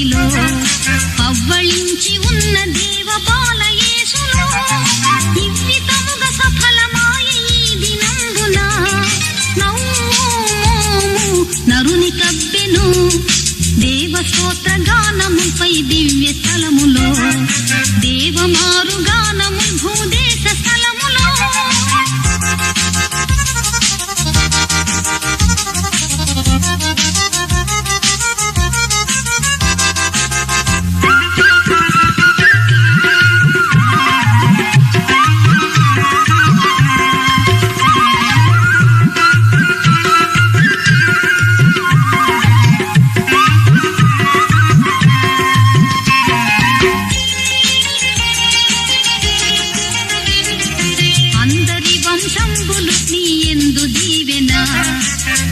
ఒడిలో పవ్వళించి ఉన్న దేవ బాలయేసులో ఇవ్వితముగా సఫలమాయ ఈ దినంబున నవ్వు నరుని కబ్బెను దేవ స్తోత్ర గానముపై దివ్య స్థలములో దేవమారు గానము భూదేశ స్థలములో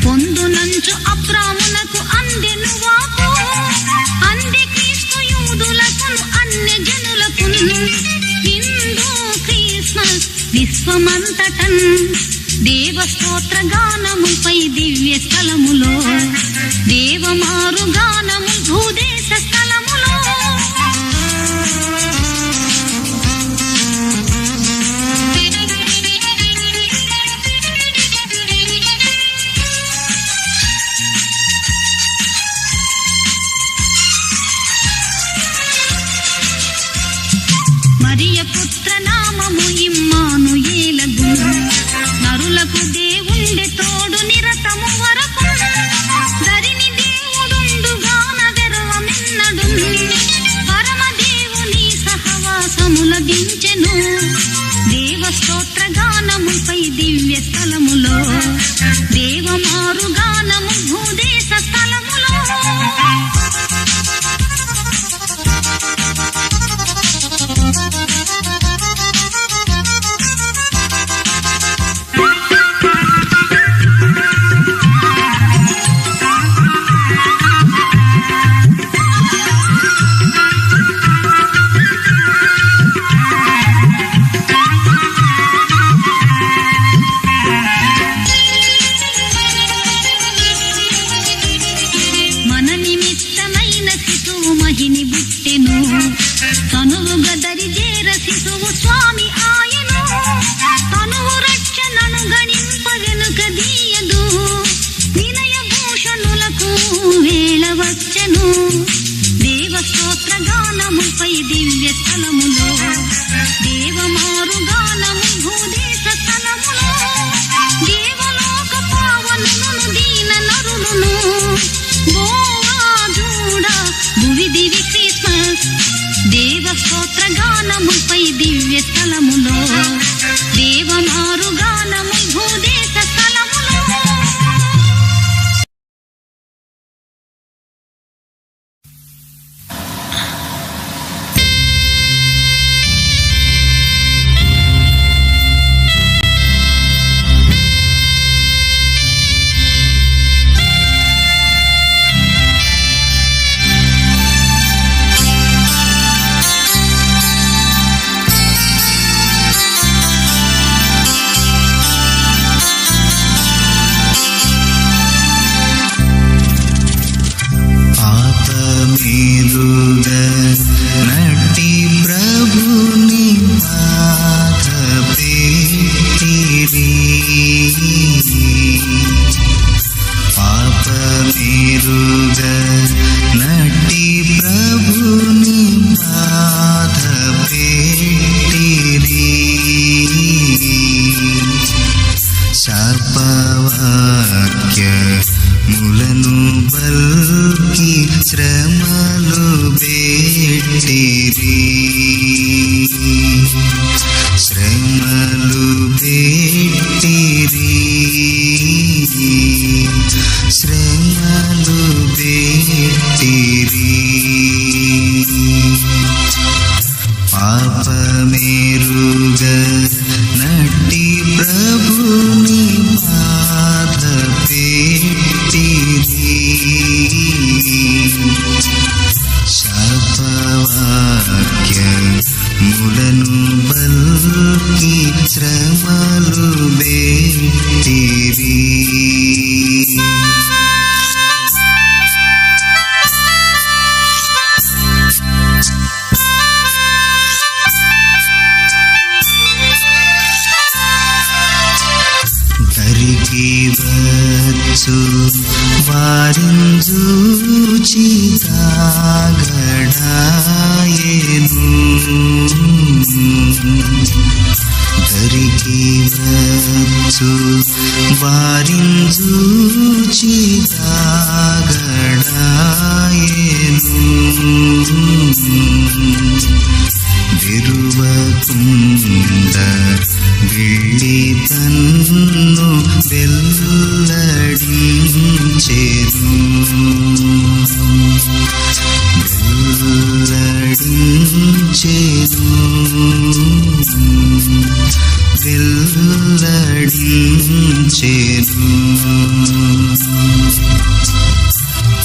పొందునంచు అబ్రామునకు అందెను వాకు అంది క్రీస్తు యూదులకు అన్య జనులకు హిందూ క్రిస్మస్ విశ్వమంతటన్ దేవ స్తోత్ర గానముపై దివ్య స్థలములో దేవమారు గానము భూదేశ స్థలములో మరియ పుత్ర నామము ఇమ్మానుయేలగు నరులకు దేవుండే తోడు నిరతము వరకు ధరిని దేవుడుండుగాన వెరవమెన్నడు పరమదేవుని సహవాసము లభించెను దేవ స్తోత్ర గానముపై దివ్య స్థలములో దేవమారు గానము భూదేశ స్థలములో మన నిమిత్తమైన శిశువు మహిని బుట్టెను తనువుగా దరిజేర శిశువు స్వామి ఆయను తనువు రక్షణను గణింప వెనుక దీయదు వినయ భూషణులకు వేళ వచ్చెను దేవ స్తోత్ర గానముపై దివ్య స్థలములో దేవమారు గానము భూదేశ స్థలములో దేవలోక పావనును దీన నరులను భువి దివి క్రిస్మస్ దేవ స్తోత్ర గానముపై దివ్య స్థలములో దేవమారు గానము భూదేశ స్థలములో వారింజూచి తాగడాయేను దరికి వచ్చు వారింజూచి తాగడాయేను విరువకుండ వెళ్ళి తన్ను వెల్లడించెను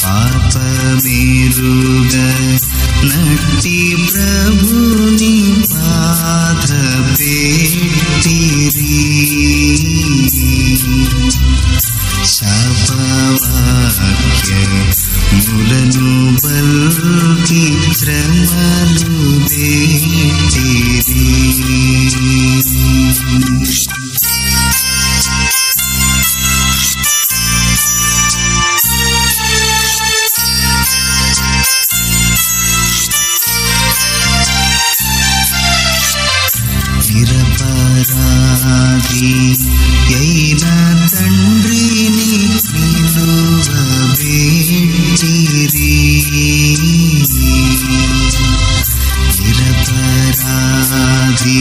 పాపమేరుగ నట్టి ప్రభుని పాద పెట్టిరి శాపవాక్యములను బల్కి శ్రమలు పెట్టిరి నిరపరాధి అయిన తండ్రిని నిలువబెట్టిరి నిరపరాధి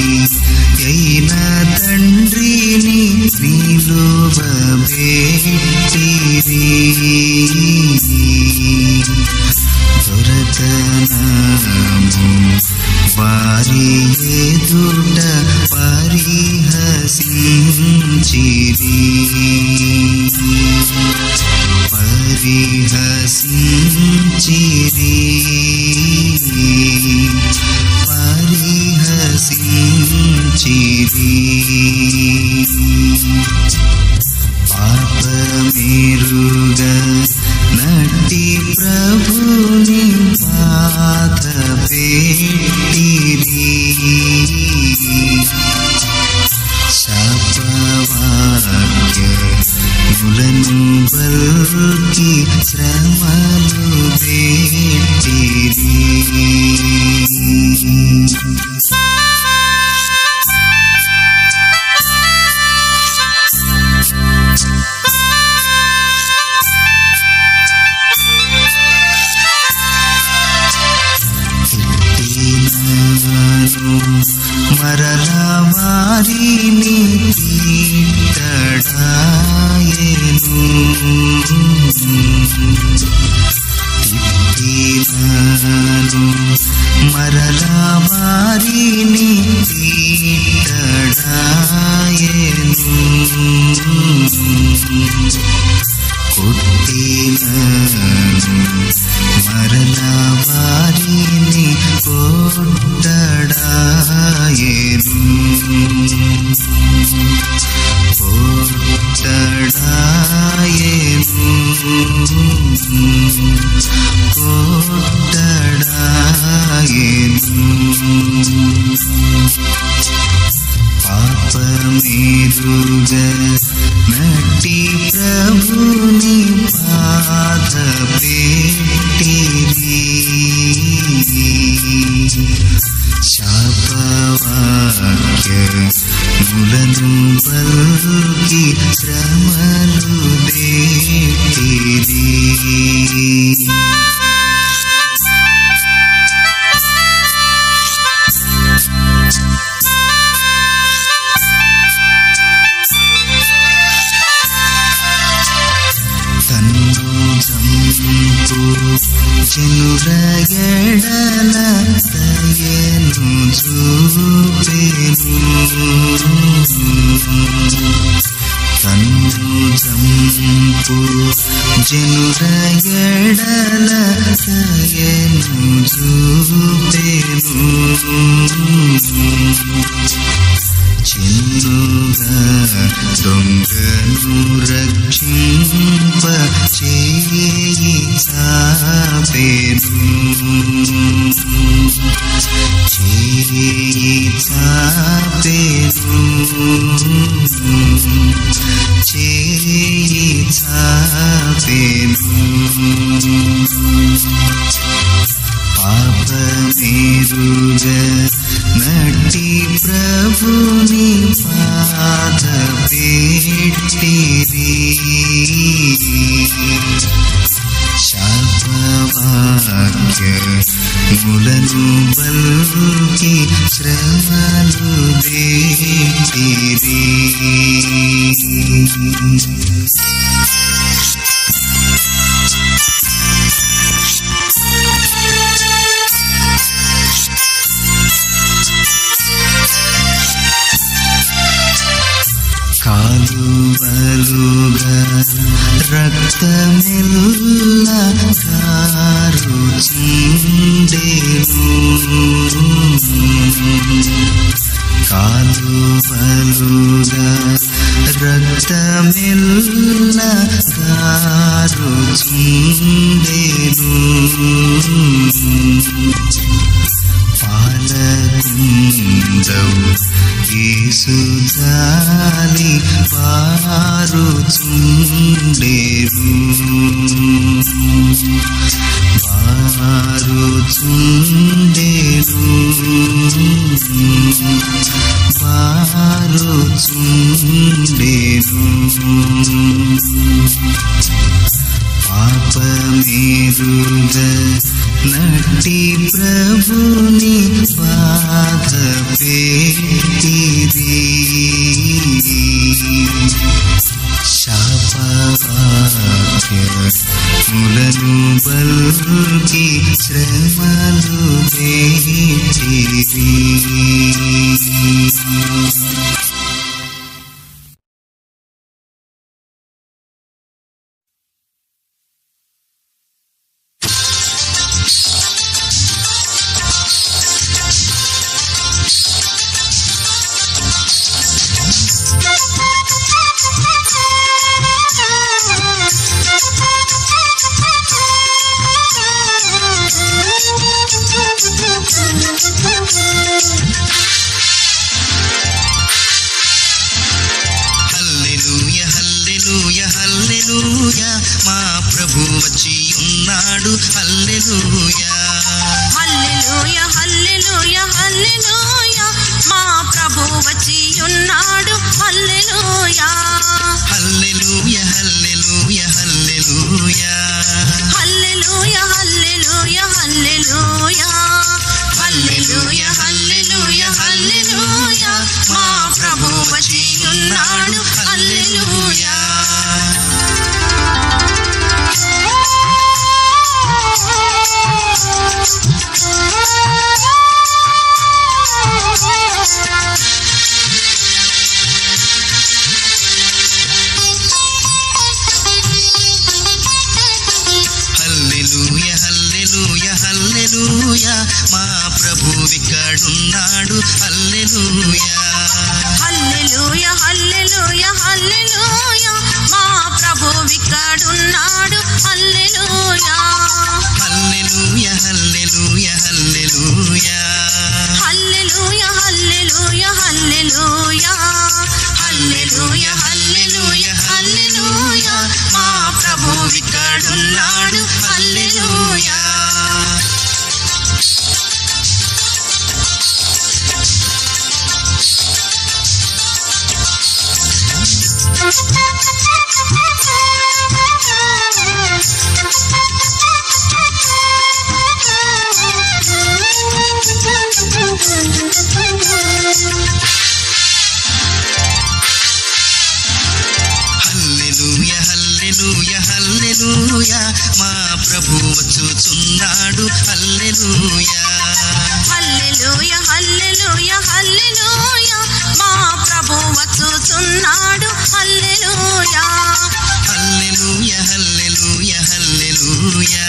అయిన తండ్రిని నిలువబెట్టిరి దొరతనము వారి ఎదుట పరిహసించిరి పాపమేరుగ నట్టి ప్రభుని పాద పెట్టిరి శాపవాక్యములను బల్కి శ్రమలు పెట్టిరి మరలా వారిని తీటడాయేను తిట్టినాను మరలా వారిని తీటడాయేను కొట్టినాను మరలా వారిని కొట్టడాయేను పాపమేరుగ నట్టి ప్రభుని పాద పెట్టిరి శాపవాక్యములను బల్కి శ్రమలు పెట్టిరి జనుల ఎడల దయను చూపెను తన్ను చంపు జనుల ఎడల దయను చూపెను చిన్నుగా దొంగను రక్షింప చేయి చాపెను చేయి చాపెను చేయి చాపెను బల్కి శ్రమలు వేటిరి. కాలువలుగా రక్తమెల్ల కారుచుండెను. కాలువలుగా రక్తమెల్ల కారుచుండెను. పాలకుండవు యేసు జాలి పారుచుండెను. పారుచుండెను. పారుచుండెను. పాపమేరుగ నటి ప్రభుని బాధ పెట్టిరి. శాపవాక్యములను బల్కి శ్రమలు వేటిరి. మా ప్రభు వచ్చి ఉన్నాడు. హల్లెలూయా హల్లెలూయా హల్లెలూయా హల్లెలూయా మా ప్రభు వచ్చి ఉన్నాడు. హల్లెలూయా హల్లెలూయా హల్లెలూయా హల్లెలూయా హల్లెలూయా హల్లెలూయా హల్లెలూయా హల్లెలూయా హల్లెలూయా హల్లెలూయా మా ప్రభు వచ్చి ఉన్నాడు. హల్లెలూయా మా ప్రభు ఇక్కడున్నాడు. హల్లెలూయా హల్లెలూయా హల్లెలూయా హల్లెలూయా మా ప్రభు ఇక్కడున్నాడు. హల్లెలూయా హల్లెలూయా హల్లెలూయా హల్లెలూయా హల్లెలూయా హల్లెలూయా హల్లెలూయా హల్లెలూయా హల్లెలూయా హల్లెలూయా మా ప్రభు ఇక్కడున్నాడు. హల్లెలూయా హల్లెలూయా మా ప్రభు వచ్చుచున్నాడు. హల్లెలూయా హల్లెలూయా హల్లెలూయా హల్లెలూయా మా ప్రభు వచ్చుచున్నాడు. హల్లెలూయా హల్లెలూయా హల్లెలూయా హల్లెలూయా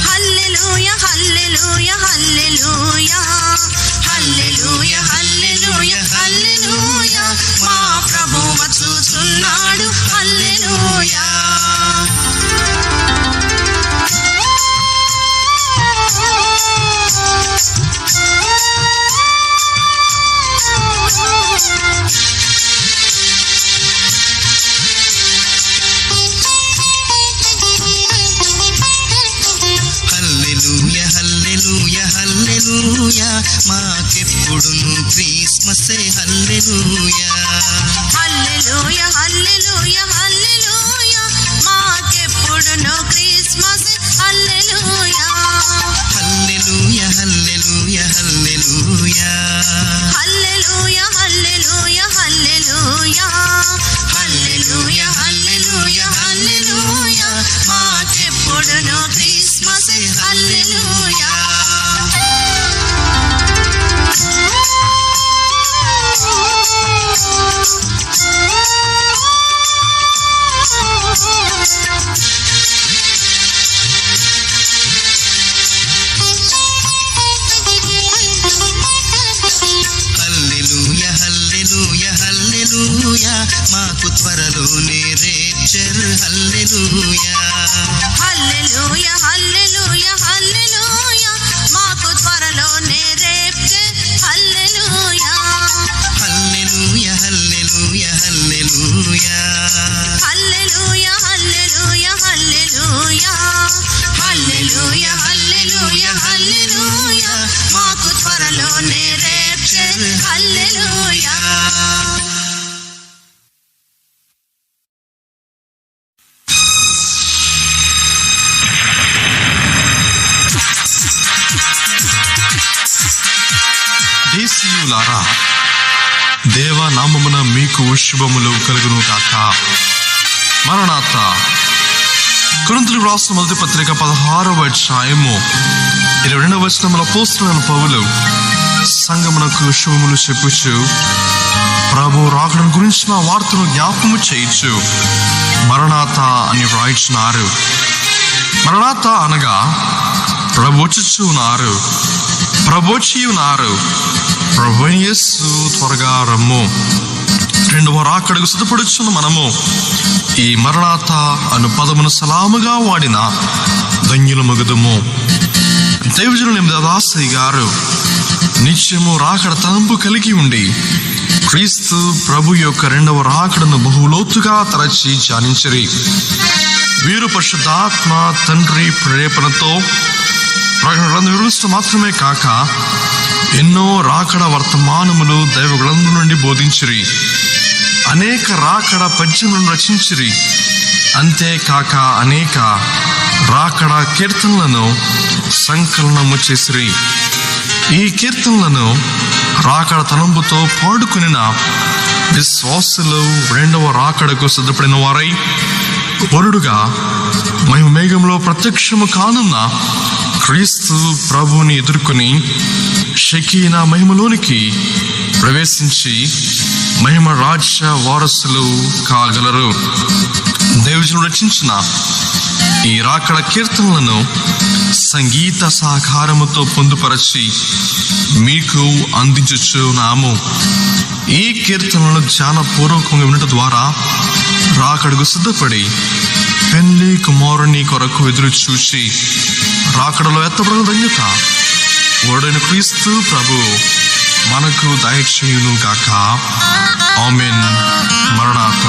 హల్లెలూయా హల్లెలూయా హల్లెలూయా హల్లెలూయా హల్లెలూయా హల్లెలూయా మా ప్రభు వచ్చుచున్నాడు. హల్లెలూయా హల్లెలూయా మాకెప్పుడును క్రిస్మసే. హల్లెలూయా హల్లెలూయా హల్లెలూయా హల్లెలూయా మాకెప్పుడును క్రిస్మస్. హల్లెలూయా హల్లెలూయా హల్లెలూయా హల్లెలూయా హల్లెలూయా హల్లెలూయా హల్లెలూయా హల్లెలూయా హల్లెలూయా మాకెప్పుడును క్రిస్మస్ హల్లెలూయా. మాకు త్వరలోనే రేప్చర్ హల్లెలూయా. హల్లెలూయా హల్లెలూయా హల్లెలూయా మాకు త్వరలోనే రేప్చర్ హల్లెలూయా. హల్లెలూయా హల్లెలూయా హల్లెలూయా హల్లెలూయా హల్లెలూయా హల్లెలూయా హల్లెలూయా హల్లెలూయా హల్లెలూయా మాకు త్వరలోనే రేప్చర్ హల్లెలూయా. దేశీయులారా, దేవనామమున మీకు శుభములు కలుగును కాక. మరణాత. కొరింథీయులకు రాసిన మొదటి పత్రిక 16వ అధ్యాయము 22వ వచనములో అపోస్తలుడైన పౌలు సంఘమునకు శుభములు చెప్పుచు ప్రభు రాకడ గురించిన వార్తను జ్ఞాపకము చేయించు మరణాత అని వ్రాయించున్నారు. మరణాత అనగా ప్రభు వచ్చుచు ఉన్నారు, ప్రభు వచ్చి ఉన్నారు, ప్రభు యేసు త్వరగా రమ్ము. రెండవ రాకడకు సిద్ధపడుచున్న మనము ఈ మరణాత అను పదమును సలాముగా వాడిన ధన్యులమగుదుము. దైవజనులు దాసయ్య గారు నిత్యము రాకడ తలంపు కలిగి ఉండి క్రీస్తు ప్రభు యొక్క రెండవ రాకడను బహులోతుగా తరచి ధ్యానించిరి. వీరు పరిశుద్ధాత్మ తండ్రి ప్రేరేపణతో ప్రకటన గ్రంథం వివరించడం మాత్రమే కాక ఎన్నో రాకడ వర్తమానములు దైవ గ్రంథం నుండి బోధించిరి. అనేక రాకడ పద్యములను రచించిరి. అంతేకాక అనేక రాకడ కీర్తనలను సంకలనము చేసిరి. ఈ కీర్తనలను రాకడ తలంపుతో పాడుకునిన విశ్వాసులు రెండవ రాకడకు సిద్ధపడిన వారై వరుడుగా మహిమ మేఘంలో ప్రత్యక్షము కానున్న క్రీస్తు ప్రభువుని ఎదుర్కొని షకీనా మహిమలోనికి ప్రవేశించి మహిమ రాజ్య వారసులు కాగలరు. దైవజనుడు రచించిన ఈ రాకడ కీర్తనలను సంగీత సహకారముతో పొందుపరచి మీకు అందించుచున్నాము. ఈ కీర్తనలను ధ్యానపూర్వకంగా వినటం ద్వారా రాకడకు సిద్ధపడి పెళ్లి కుమారుని కొరకు ఎదురు చూసి రాకడలో ఎత్తబడిన ధన్యత వరుడైన క్రీస్తు ప్రభు మనకు దయచేయును గాక. ఆమేన్. మరణాత.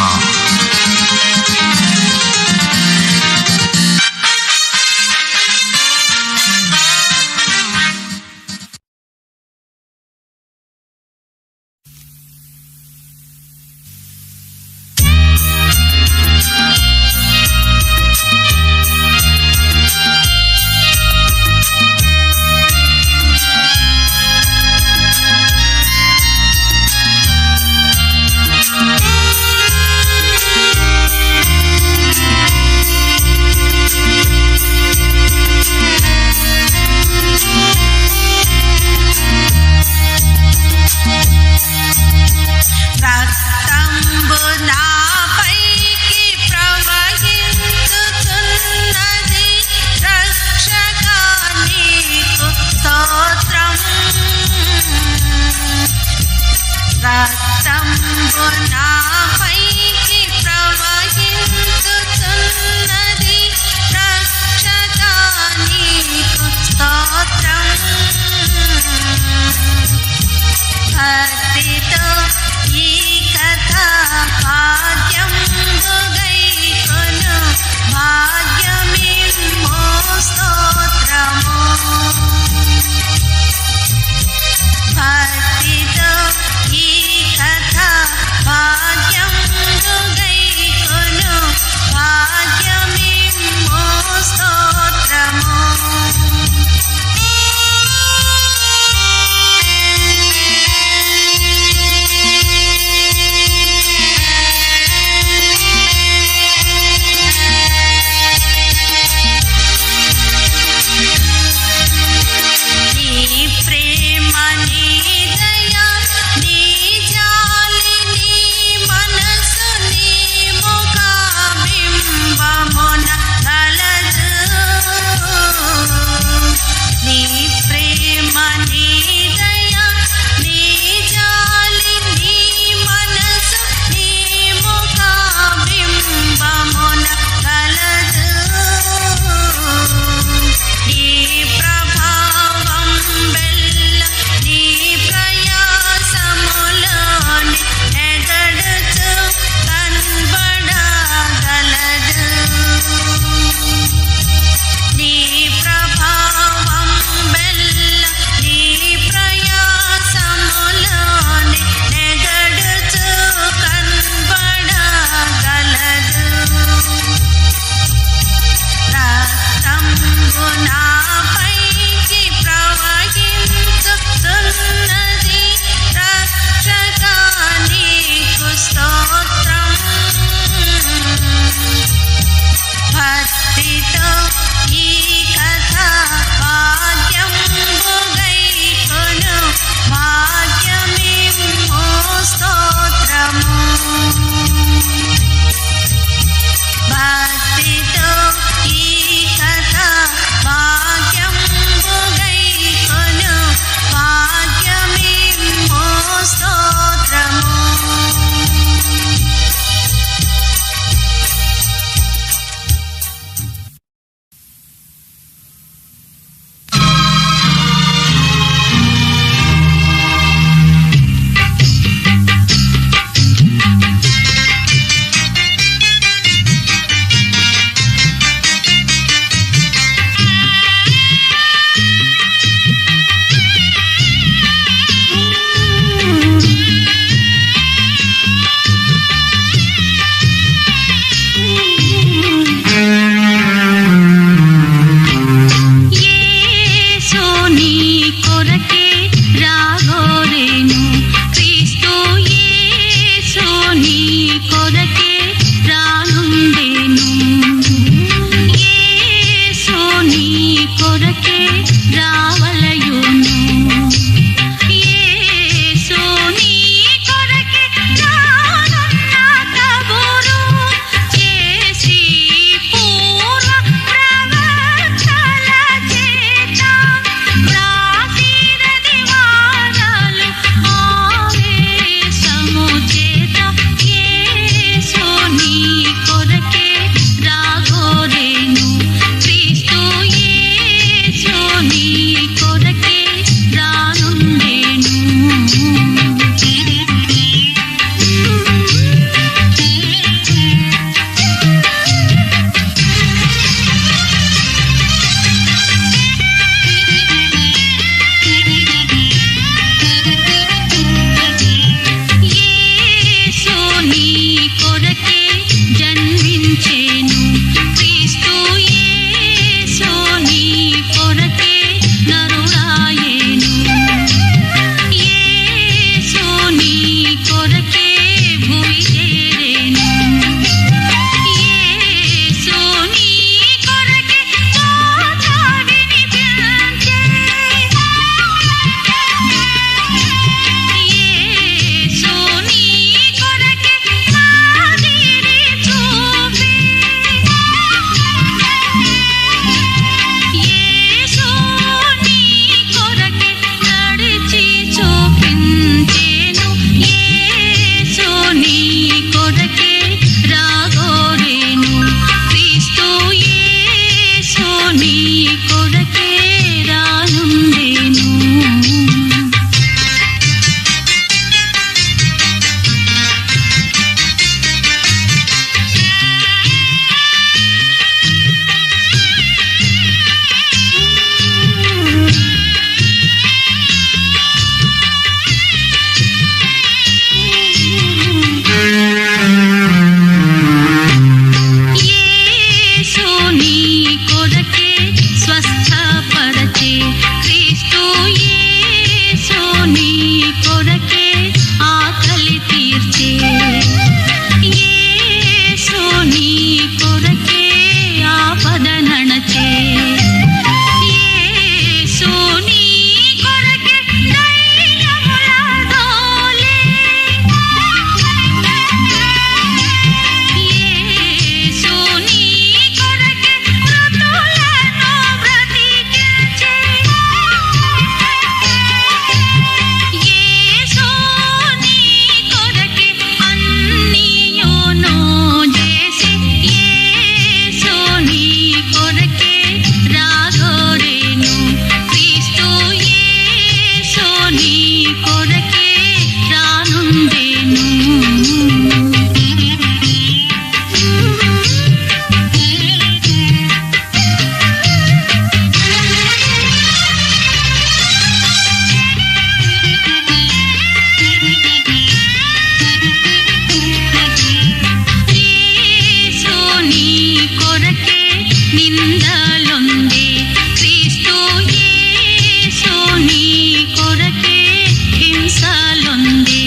హింసలొందే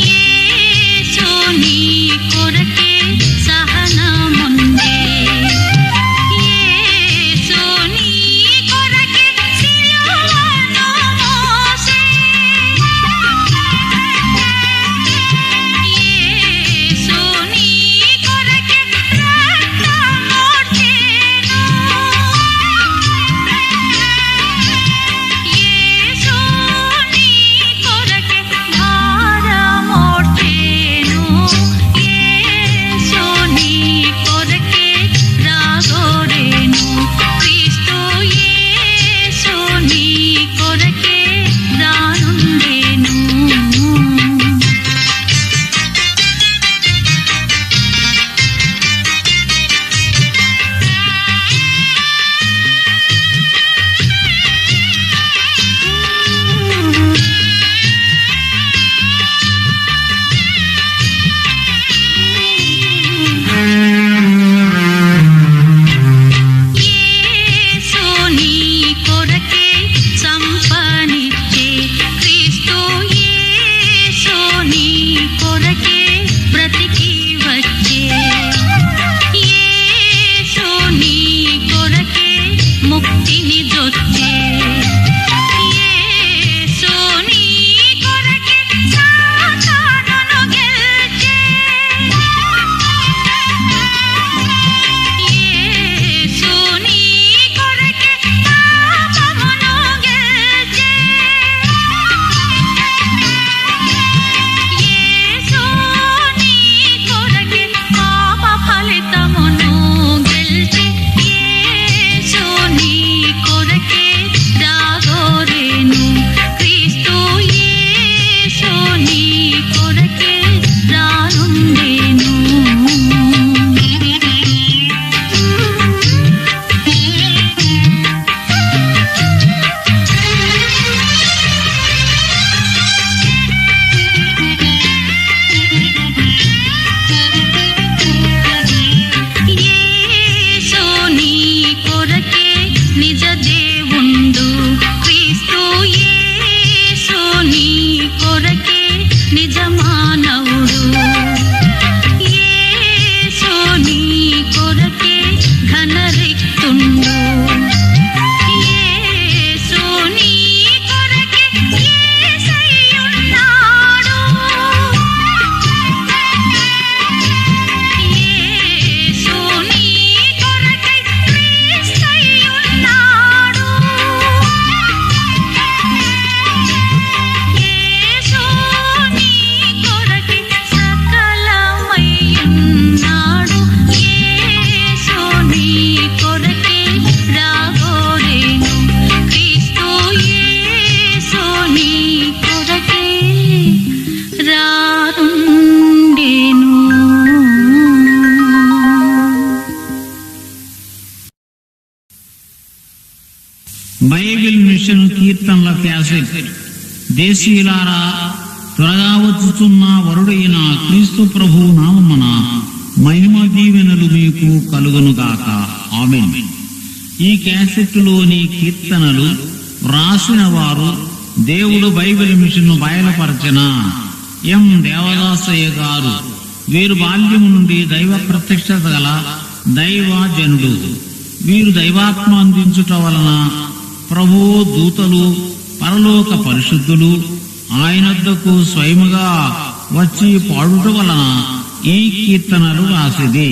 యేసు నీ కొరకే సహనముందే యేసు నీ కొరకే సిలువను మోసే యేసు నీ కొరకే రక్తమోడ్చెను యేసు నీ కొరకే భారమోడ్చెను యేసు నీ కొరకే రాగోరెను క్రీస్తు యేసు నీ కొరకే రానుండెను యేసు నీ కొరకే సంపనిచ్చే క్రీస్తు యేసు నీ కొరకే బ్రతికి వచ్చే యేసు నీ కొరకే ముక్తిని దొచ్చే యేసు నీ కొరకే సాతానును గెల్చే యేసు నీ కొరకే పాపమును గెల్చే యేసు నీ కొరకే పాప ఫలితమును గెల్చే యేసు నీ కొరకే రాగోరెను క్రీస్తు యేసు నీ కొరకే రానుండెను యేసు నీ కొరకే నిజ దేవుండు క్రీస్తు యేసు నీ కొరకే నిజ మానవుడు యేసు నీ కొరకే ఘనరిక్తుండు యేసు నీ కొరకే యేసయ్యున్నాడు యేసు నీ కొరకై క్రీస్తయ్యున్నాడు యేసు నీ కొరకై సకలమయ్యున్నాడు యేసు నీ కొరకే రాగోరెను క్రీస్తు యేసు నీ కొరకే రానుండెను బైబిల్ మిషన్ కీర్తనల క్యాసెట్ దేశీయులారా త్వరగా వచ్చుచున్న వరుడైన క్రీస్తు ప్రభు నామమున మహిమ దీవెనలు మీకు కలుగునుగాక ఆమేన్. ఈ క్యాసెట్టులోని కీర్తనలు రాసిన వారు దేవుడు బైబిల్ మిషన్ బయలుపరచిన ఎం దేవదాసయ్య గారు. వీరు బాల్యము నుండి దైవ ప్రత్యక్షత గల దైవజనుడు. వీరు దైవాత్మ అందించుట వలన ప్రభు దూతలు పరలోక పరిశుద్ధులు ఆయనద్దకు స్వయముగా వచ్చి పాడుట వలన ఈ కీర్తనలు రాసిది.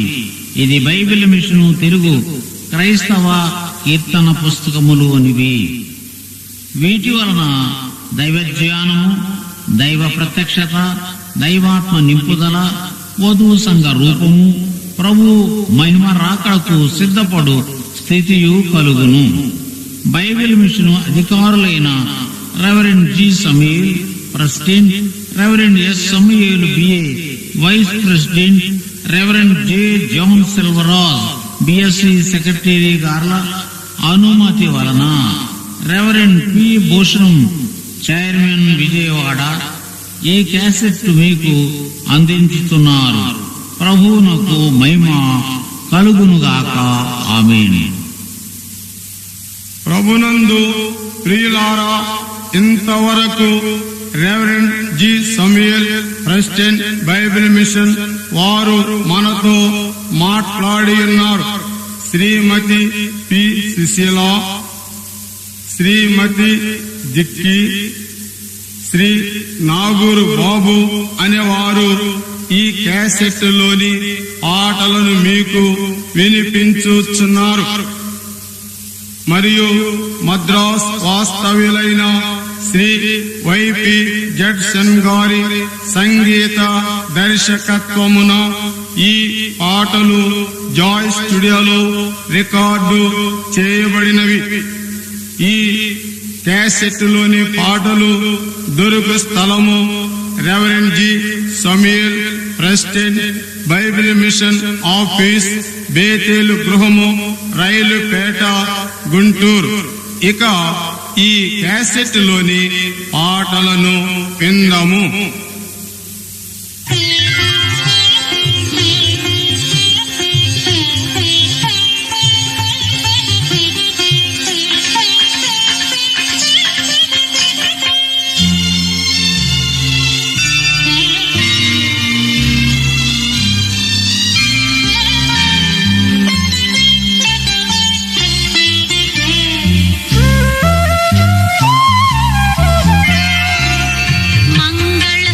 ఇది బైబిల్ మిషన్ తెలుగు క్రైస్తవ కీర్తన పుస్తకములోనివి. వీటి వలన దైవ జ్ఞానము, దైవ ప్రత్యక్షత, దైవాత్మ నింపుదల, వధువు సంఘ రూపము, ప్రభు మహిమ రాకడకు సిద్ధపడు స్థితియు కలుగును. బైబిల్ మిషన్ అధికారులైన reverend G Samuel president, reverend S Samuel BA vice president, reverend J John Silvaraj BSc secretary గార్ల అనుమతి వలన reverend P Bhushanam chairman Vijayawada ఈ క్యాసెట్ మీకు అందించుతున్నారు. ప్రభువునకు మహిమ కలుగునుగాక ఆమేన్. ప్రభునందు ప్రియులారా, ఇంతవరకు reverend G Samuel president Bible mission వారు మనతో మాట్లాడి ఉన్నారు. శ్రీమతి పి సుశీల, శ్రీమతి జిక్కి, శ్రీ నాగూరు బాబు అనేవారు ఈ క్యాసెట్లోని పాటలను మీకు వినిపించుచున్నారు. మరియు మద్రాస్ వాస్తవ్యులైన శ్రీ వైపి జడ్సన్ గారి సంగీత దర్శకత్వమున ఈ పాటలు జాయ్ స్టూడియోలో రికార్డు చేయబడినవి. ఈ క్యాసెట్లోని పాటలు దొరుకు స్థలము reverend G Samuel president Bible mission office, Bethel గృహము, రైలుపేట, గుంటూరు. ఇక ఈ క్యాసెట్లోని పాటలను విందాము. మంగళ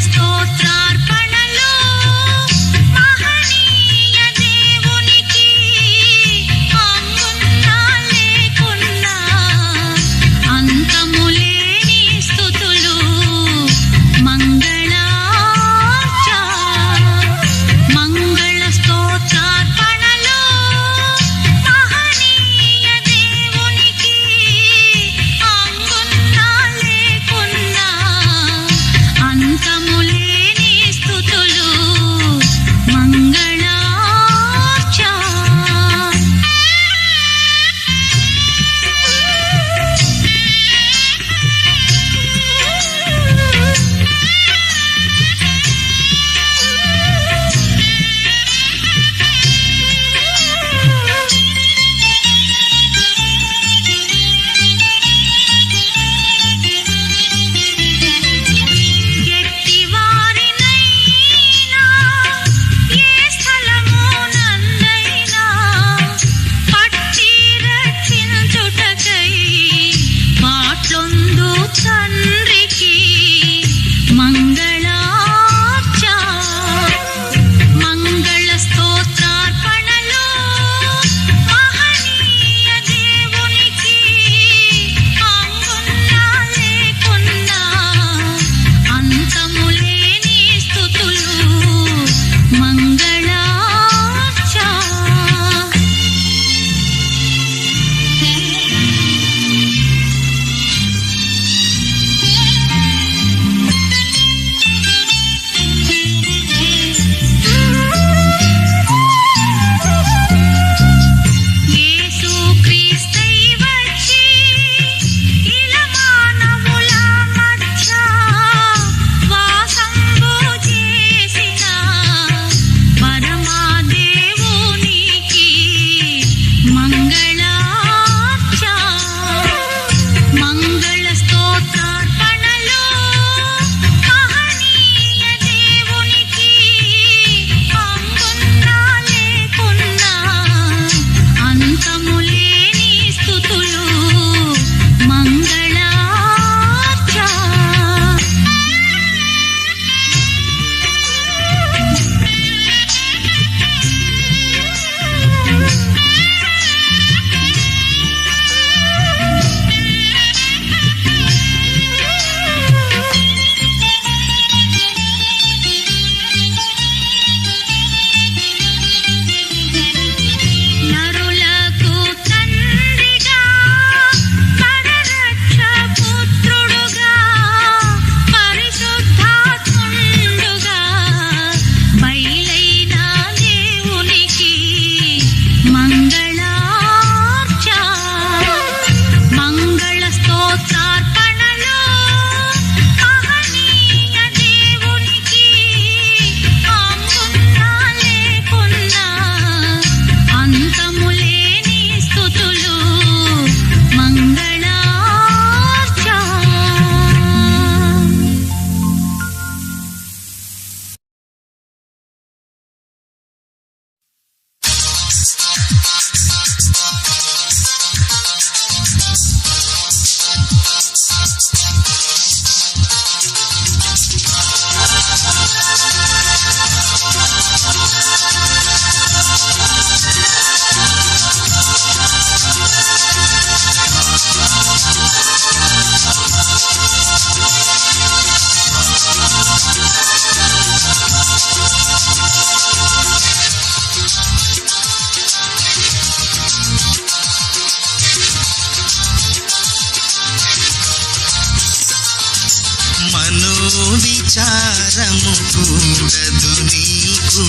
మనోవిచారము కూడదు నీకు,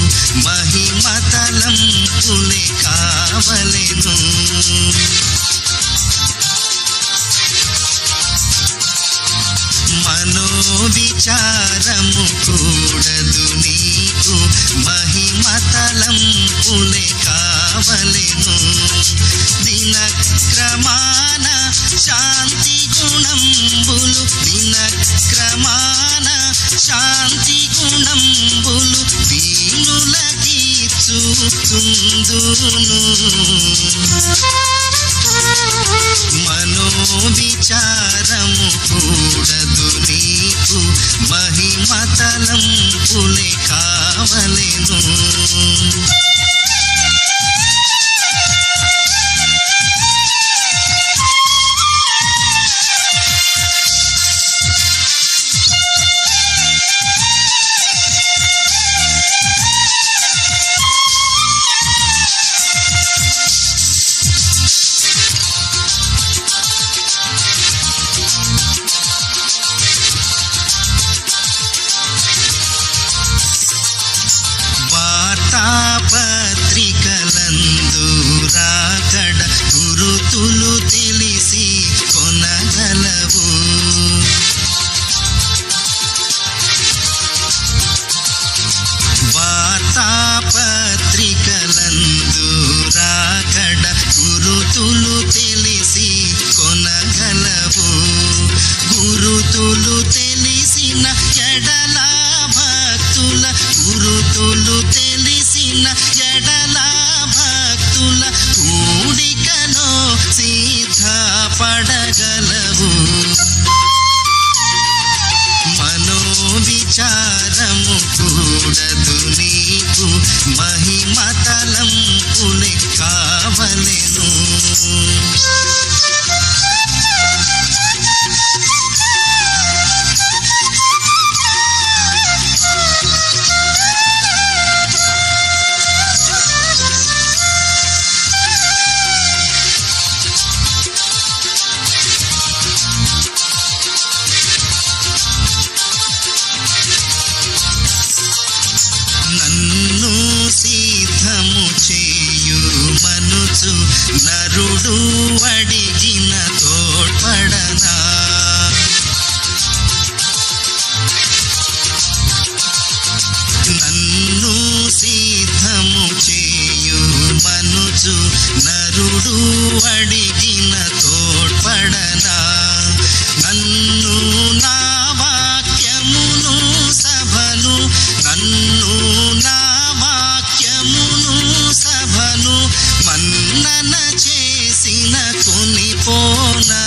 మహిమతలంపులే కావలెను. మనోవిచారము కూడదు నీకు, మహిమతలంపులే కావలెను. దినక్రమాన శాంతి గుణంబులు, దినక్రమాన శాంతి గుణంబులు దీనులకీర్చుచుందును. మనోవిచారము కూడదు నీకు, మహిమతలంపులే కావలెను. వార్తాపత్రికలందు రాకడ గురుతులు తెలిసి కొనగలవు. వార్తాపత్రికలందు రాకడ గురుతులు తెలిసి కొనగలవు. గురుతులు తెలిసిన ఎడల భక్తుల, గురుతులు తెలిసిన ఎడల భక్తుల కూడికలో సిద్ధపడగలవు. మనోవిచారము కూడదు నీకు, మహిమతలంపులే కావలెను. నన్ను సిద్ధము చేయు మనుచు నరుడు అడిగిన తోడ్పడనా. నన్ను సిద్ధము చేయు మనుచు నరుడు అడిగిన తోడ్పడనా. నన్ను నా వాక్యమును సభను, నన్ను నా వాక్యమును సభను మన్నన చేసిన కొనిపోనా.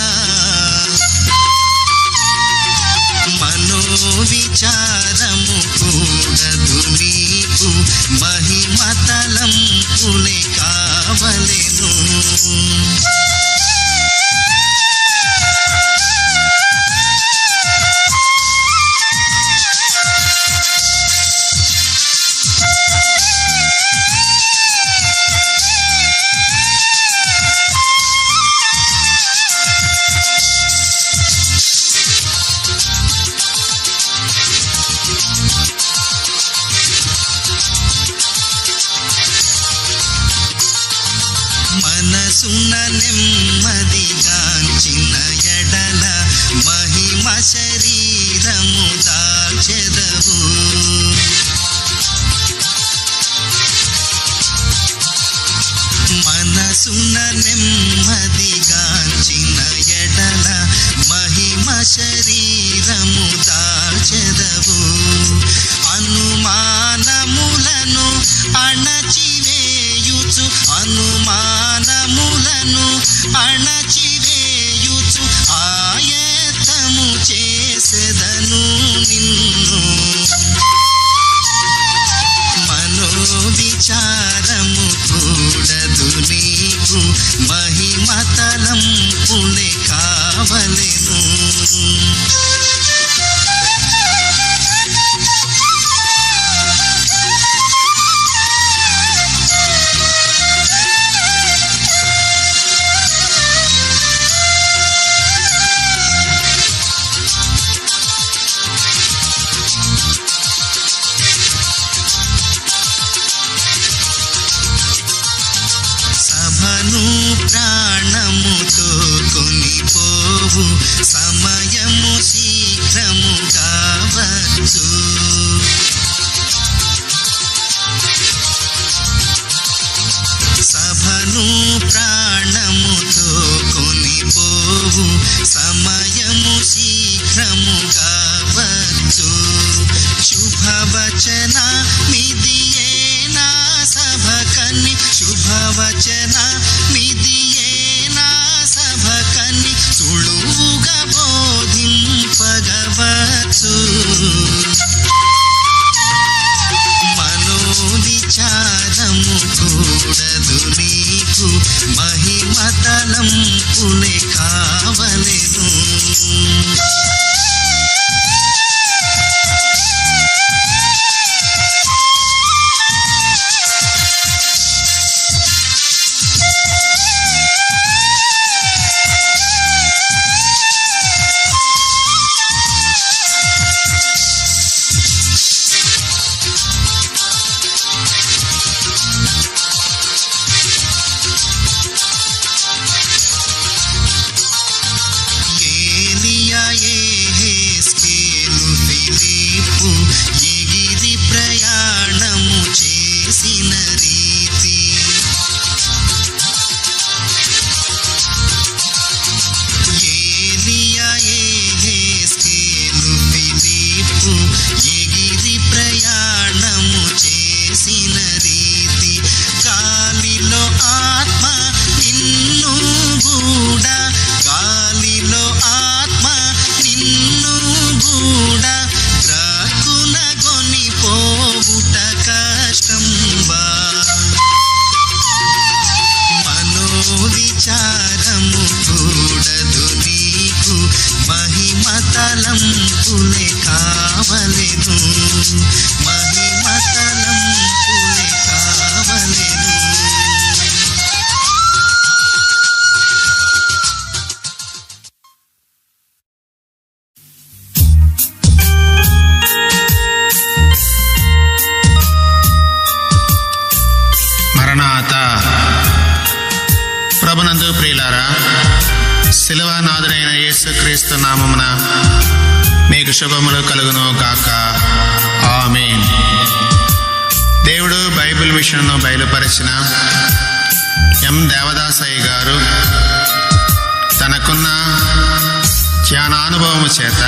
మనోవిచారము కూడదు నీకు, మహిమతలంపులే కావలెను. మనసున నెమ్మదిగాంచిన ఎడల మహిమ శరీరము దాల్చెదవు. మనసున నెమ్మదిగాంచిన ఎడల మహిమ శరీరము దాల్చెదవు. అనుమానములను అణచివేయుచు, అనుమానములను అణచివేయుచు ఆయత్తము చేసెదను నిన్ను. మనోవిచారము కూడదు నీకు, మహిమతలంపులే కావలెను. శుభవచన మిదియే నా సభకని శుభవచన మిదియే నా సభకని సులువుగా బోధింపగవచ్చు. మనోవిచారము కూడదు నీకు మహిమతలంపులే కావలెను. ఎగిరి ప్రయాణము చేసిన రీతి ఏలియా యెహెజ్కేలు ఫిలిప్పు ఎగిరి ప్రయాణము చేసిన రీతి గాలిలో ఆత్మ నిన్ను గూడా గాలిలో ఆత్మ నిన్ను గూడా గ్రాకున కొనిపోవుట కష్టంబా. మనోవిచారము కూడదు నీకు మహిమతలంపులే కావలెను. మహిమతలంపులే కావలెను. మరణాత. ప్రభునందు ప్రియులారా, శిలువనాథుడైన యేసుక్రీస్తు నామమున మీకు శుభములు కలుగును గాక. ఆమేన్. దేవుడు బైబిల్ మిషన్ను బయలుపరిచిన ఎం దేవదాసయ్య గారు తనకున్న ధ్యానానుభవము చేత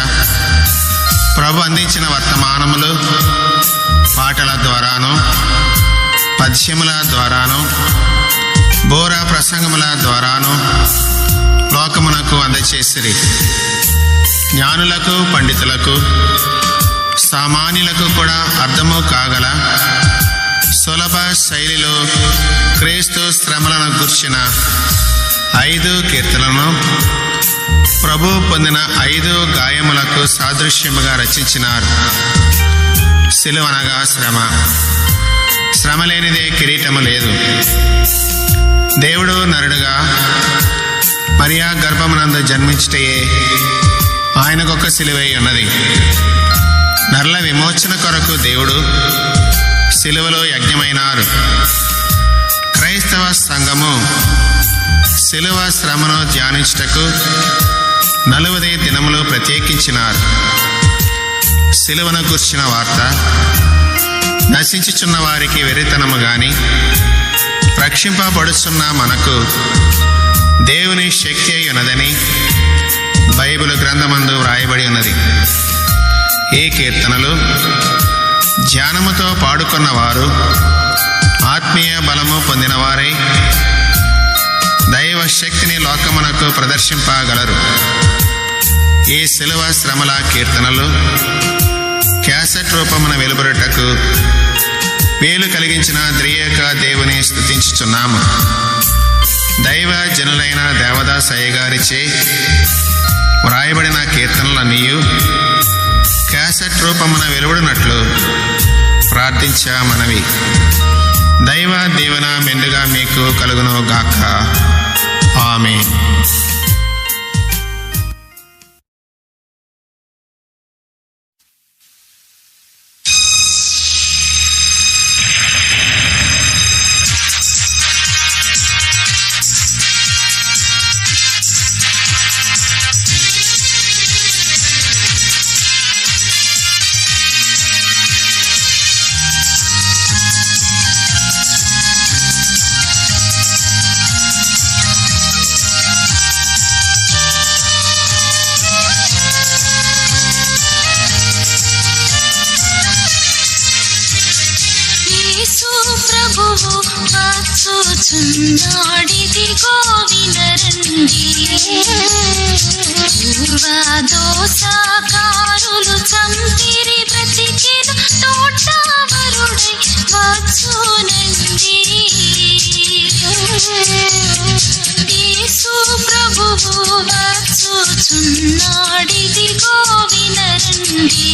ప్రభు అందించిన వర్తమానములు పాటల ద్వారాను పద్యముల ద్వారాను బోరా ప్రసంగముల ద్వారాను లోకమునకు అందచేసిరి. జ్ఞానులకు పండితులకు సామాన్యులకు కూడా అర్థము కాగల సులభ శైలిలో క్రీస్తు శ్రమలను గుర్చిన 5 కీర్తనలను ప్రభు పొందిన 5 గాయములకు సాదృశ్యముగా రచించినారు. సిలువనగా శ్రమ. శ్రమ లేనిదే కిరీటము లేదు. దేవుడు నరుడుగా మరియా గర్భమునందు జన్మించుటయే ఆయనకొక సిలువై ఉన్నది. నరుల విమోచన కొరకు దేవుడు సిలువలో యజ్ఞమైనారు. క్రైస్తవ సంఘము సిలువ శ్రమను ధ్యానించుటకు 40 దినములు ప్రత్యేకించినారు. సిలువను గుర్చిన వార్త నశించుచున్న వారికి వెరితనము గాని రక్షింపబడుచున్న మనకు దేవుని శక్తి అయి ఉన్నదని బైబిల్ గ్రంథమందు వ్రాయబడి ఉన్నది. ఈ కీర్తనలు ధ్యానముతో పాడుకున్న వారు ఆత్మీయ బలము పొందినవారై దైవ శక్తిని లోకమునకు ప్రదర్శింపగలరు. ఈ శిలువ శ్రమల కీర్తనలు క్యాసెట్ రూపమున వెలువడుటకు వీలు కలిగించిన ద్రియేక దేవుని స్తుతించుచున్నాము. దైవ జనులైన దేవదాసయ్య గారిచే వ్రాయబడిన కీర్తనలన్నీ క్యాసెట్ రూపమున వెలువడినట్లు ప్రార్థించామనవి. దైవ దీవెన మెండుగా మీకు కలుగును గాక. ఆమేన్. ప్రభువు వచ్చుచున్నాడిదిగో వినరండి. పూర్వదోషకారులు చంపిరి బ్రతికెను తోటవరుడై వచ్చునండి. యేసు ప్రభువు వచ్చుచున్నాడిదిగో వినరండి.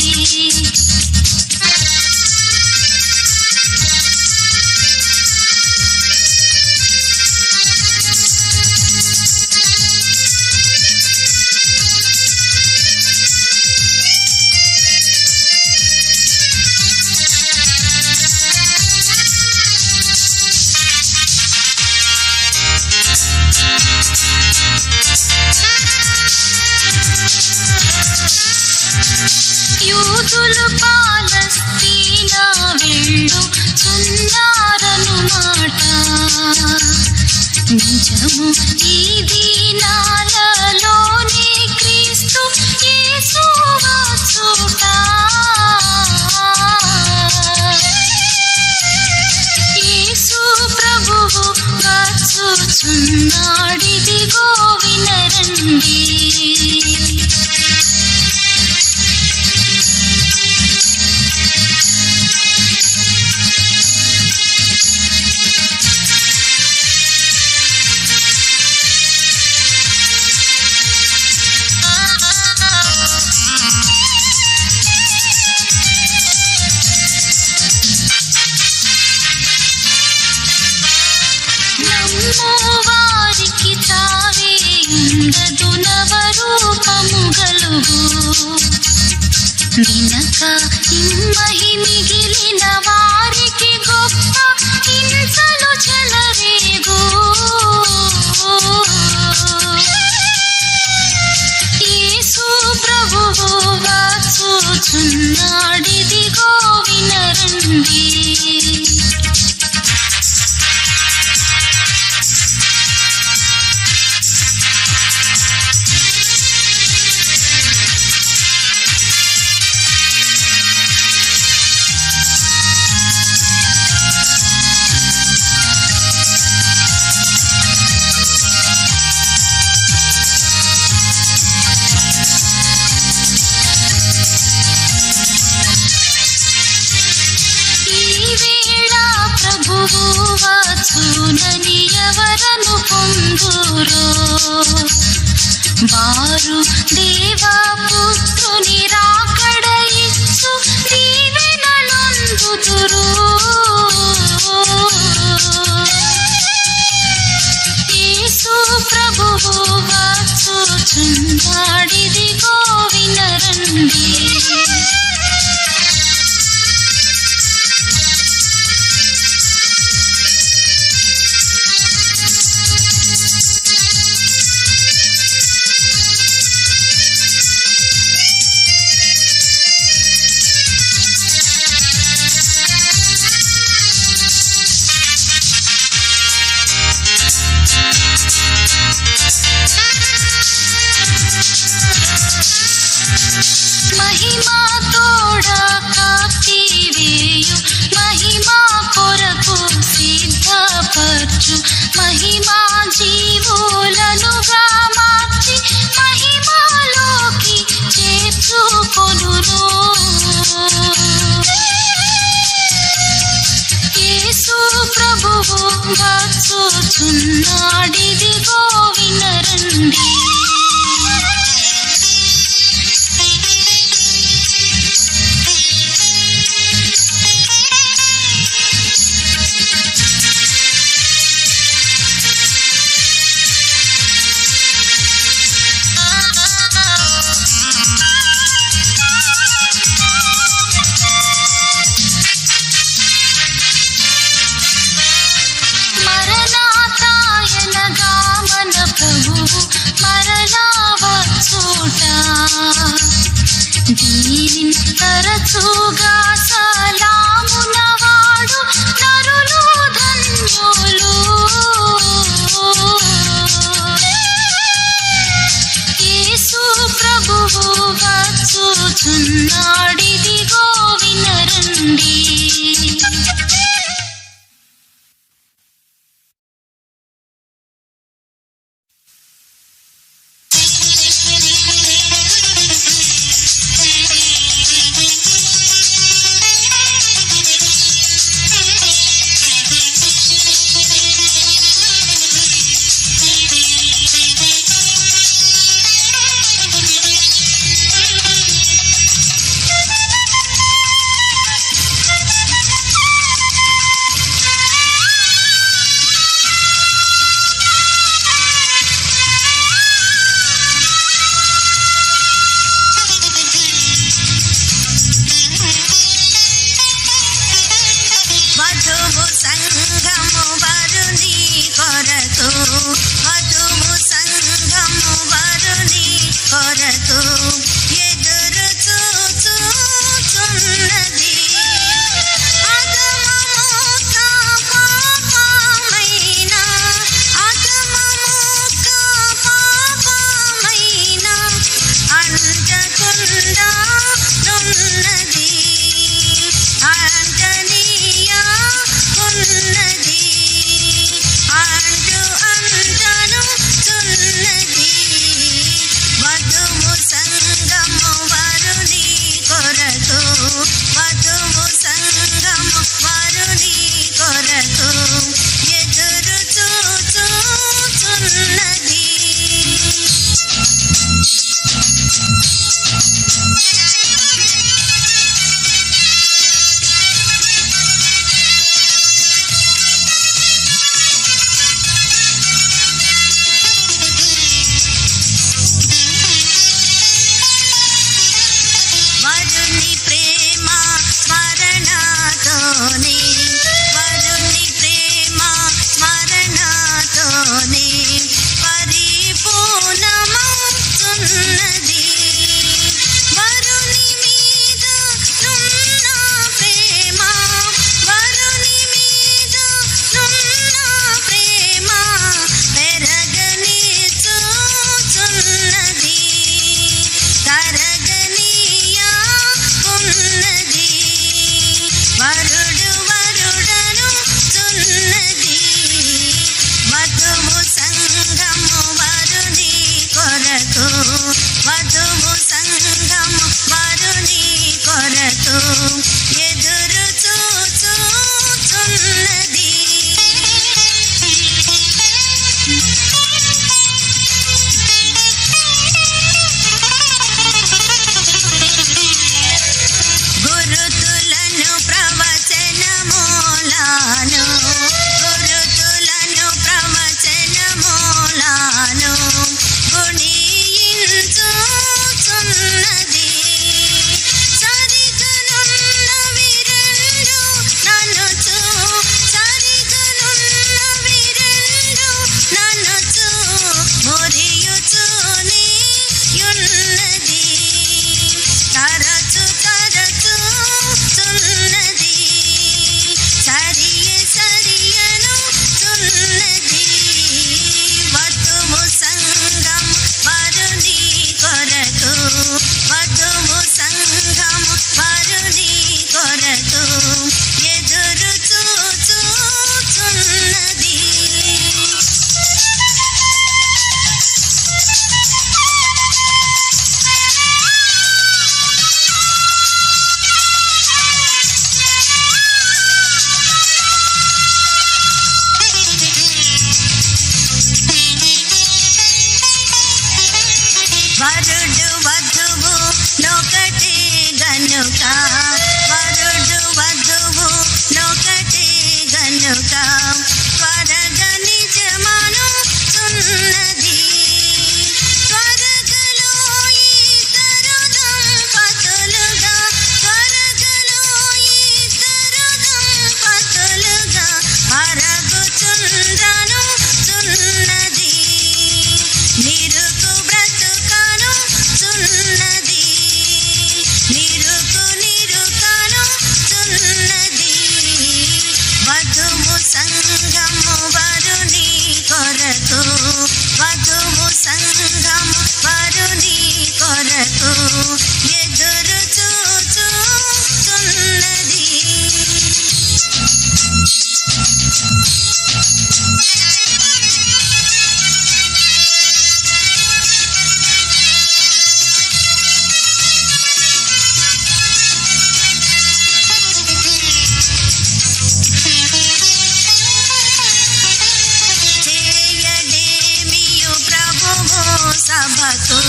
యూదులు పాలస్తీనా వెళ్ళుచున్నారను మాట నిజము. ఈ దినాలలోనే క్రీస్తు యేసు వచ్చుట. యేసు ప్రభువు వచ్చుచున్నాడిదిగో వినరండి. వారికి తావే ఉండదు నవరూపము గలుగు. వినక ఇమ్మహి మిగిలిన వారికి గొప్ప హింసలు చెలరేగు. యేసు ప్రభువు వచ్చుచున్నాడిదిగో వినరండి. వచ్చునని ఎవరను పొందురో వారు దేవపుత్రుని రాకడ ఇచ్చు దీవెనలొందుదురు. యేసు ప్రభువు వచ్చుచున్నాడిదిగో వినరండి. మహిమా తోడ కాపివేయు మహిమా కొరకు సిద్ధపరచు మహిమా జీవులనుగా మార్చి మహిమాలోకి చేర్చుకొనును. యేసు ప్రభువు వచ్చుచున్నాడిదిగో వినరండి. మరణాతాయనగా మన ప్రభువు మరలా వచ్చుట. దీనిని తరచుగా సలామునవాడు నరులు ధన్యులు. యేసు ప్రభువు వచ్చుచున్నాడిదిగో వినరండి. ఎదురు చూచుచున్నది. చేయడేమియు ప్రభువు సభకు,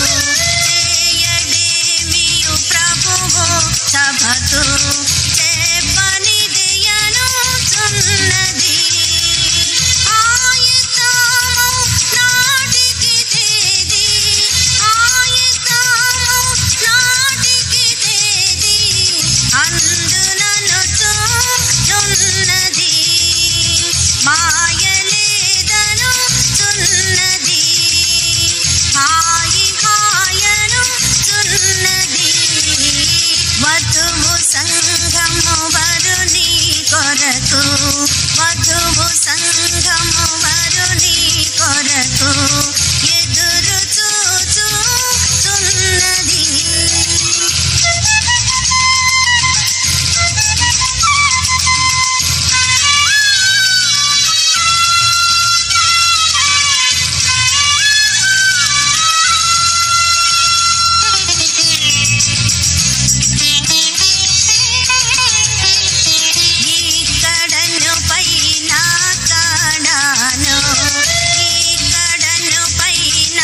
చేయడేమియు ప్రభువు సభకు, చెప్పనిదియనుచున్నది. ఆయుధము నాటికి తేది, ఆయుధము నాటికి తేది, అందుననుచున్నది. మాయలేదను చున్నది, హాయి హాయను చున్నది. వధువు సంఘము వరుని కొరకు, వధువు సంఘము వరుని కొరకు ఎదురు చూచుచున్నది. ఇక్కడను పైన కాడాను, ఇక్కడను పైన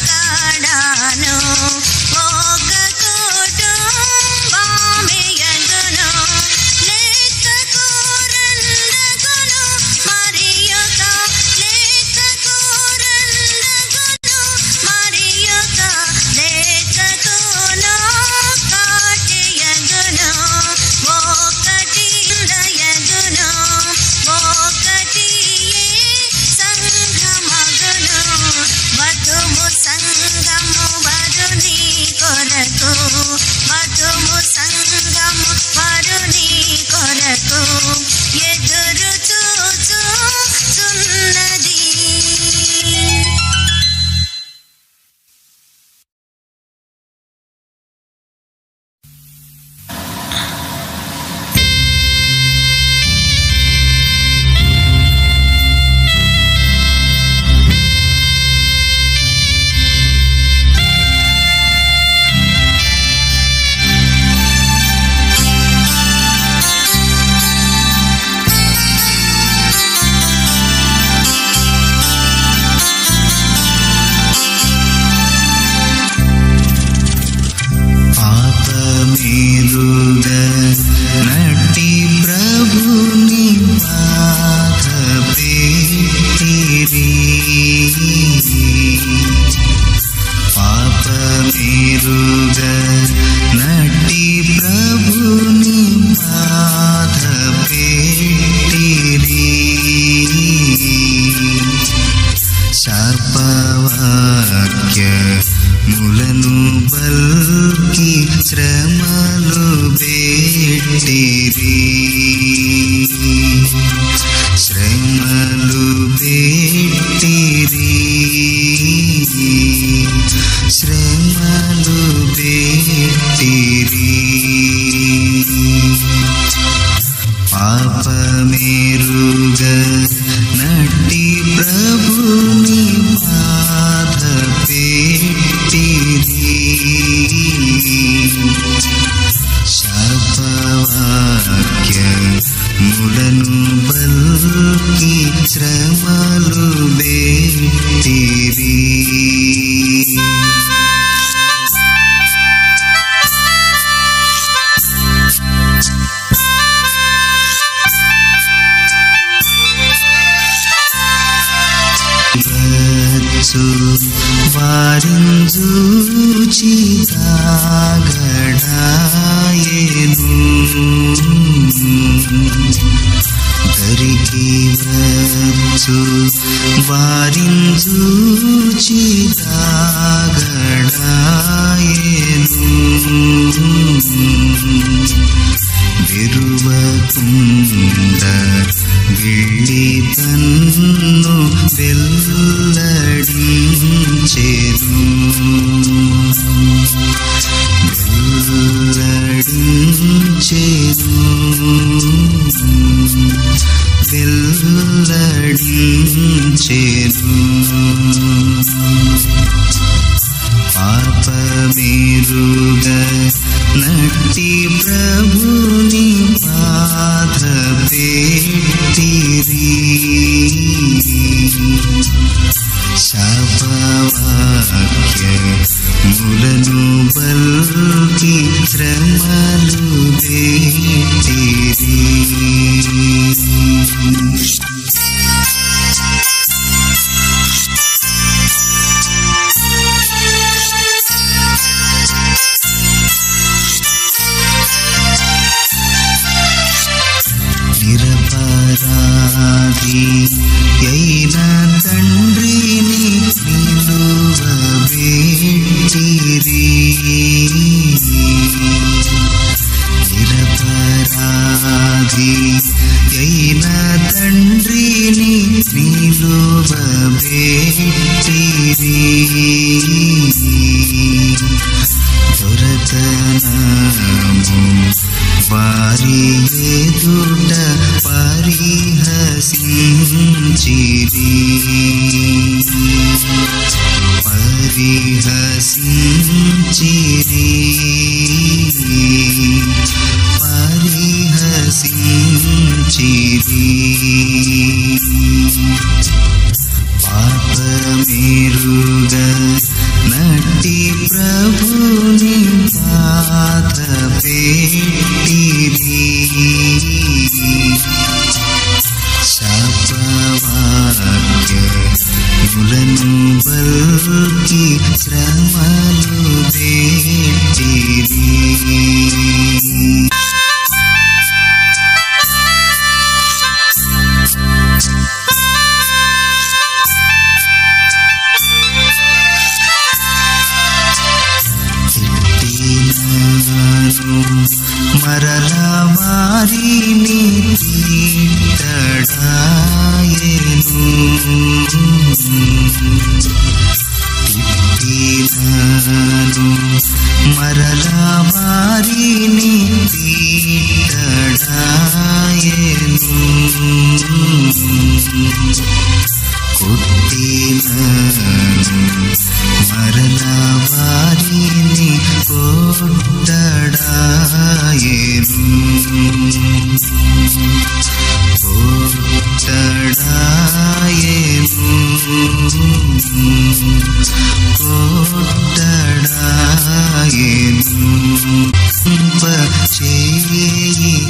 కాడాను, ఒక కుటుంబమేయగును, లెక్కకు రెండగును, మరియొక లెక్కకు రెండగును, మరియొక లెక్కకును కాటేయగును, ఒకటి దయగును, ఒకటియే సంఘమగును. వధువు సంఘము వరుని కొరకు, వధువు సంఘము వరుని కొరకు ఎదురు చూచుచున్నది. పాపమేలుగ నటి ప్రభుని బాధ పెట్టిరి, పాపమేలుగ నటి ప్రభుని బాధ పెట్టిరి. శాపవాక్యములను బల్కి శ్రమలు బెట్టిరి, శ్రమలు బెట్టిరి, శ్రమలు బెట్టిరి. పాపమేరుగ నటి ప్రభుని బాధ పెట్టిరి, శాపవాక్యములను బల్కి శ్రమలు బెట్టిరి. వారింజూచి తాగడాయెను, దరికి వచ్చు వారింజూచి తాగడాయెను, విరువకుండ గిళ్ళి తన్ను వెల్లడించెను, వెల్లడించెను. పాపమేరుగ నట్టి ప్రభుని పాద పెట్టిరి. శాపవాక్యములను బల్కి శ్రమలు పెట్టిరి. నిరపరాధి అయిన తండ్రిని నిలువబెట్టిరి. నిరపరాధి అయిన తండ్రిని నిలువబెట్టిరి. దొరకనము వారి ఎదుట పరిహసించిరి. పరిహసించిరి. పరిహసించిరి. పాపమేరుగ నట్టి ప్రభుని పాద పెట్టిరి. శాపవాక్యములను బల్కి శ్రమలు పెట్టిరి. మరల వారిని తీర్చడాయెను. తిట్టినాను మరల వారిని తీర్చడాయెను. కొట్టినాను మరల వారిని కొట్టడాయెను. కొట్టడాయెను. కొట్టడాయెను. చేయి